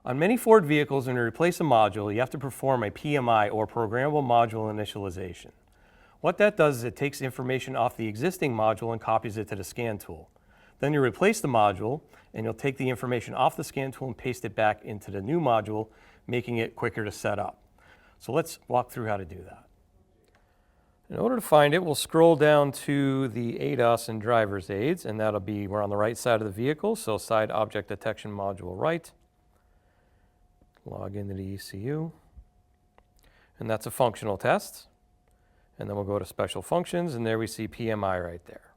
On many Ford vehicles, when you replace a module, you have to perform a PMI, or Programmable Module Initialization. What that does is it takes information off the existing module and copies it to the scan tool. Then you replace the module, and you'll take the information off the scan tool and paste it back into the new module, making it quicker to set up. So let's walk through how to do that. In order to find it, we'll scroll down to the ADAS and driver's aids, and that'll be, we're on the right side of the vehicle, so side object detection module right. Log into the ECU, and that's a functional test. And then we'll go to special functions, and there we see PMI right there.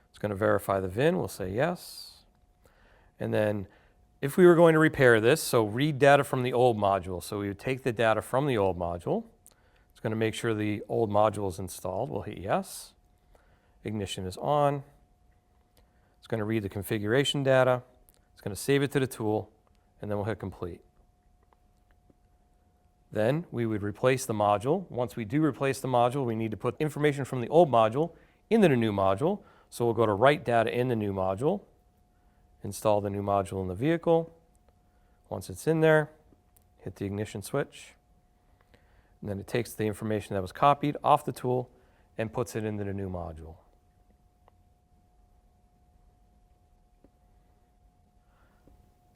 It's going to verify the VIN, we'll say yes. And then if we were going to repair this, so read data from the old module. So we would take the data from the old module. It's going to make sure the old module is installed. We'll hit yes. Ignition is on. It's going to read the configuration data. It's going to save it to the tool, and then we'll hit complete. Then we would replace the module. Once we do replace the module, we need to put information from the old module into the new module. So we'll go to write data in the new module, install the new module in the vehicle. Once it's in there, hit the ignition switch. And then it takes the information that was copied off the tool and puts it into the new module.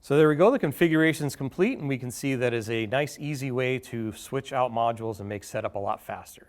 So there we go, the configuration is complete, and we can see that is a nice, easy way to switch out modules and make setup a lot faster.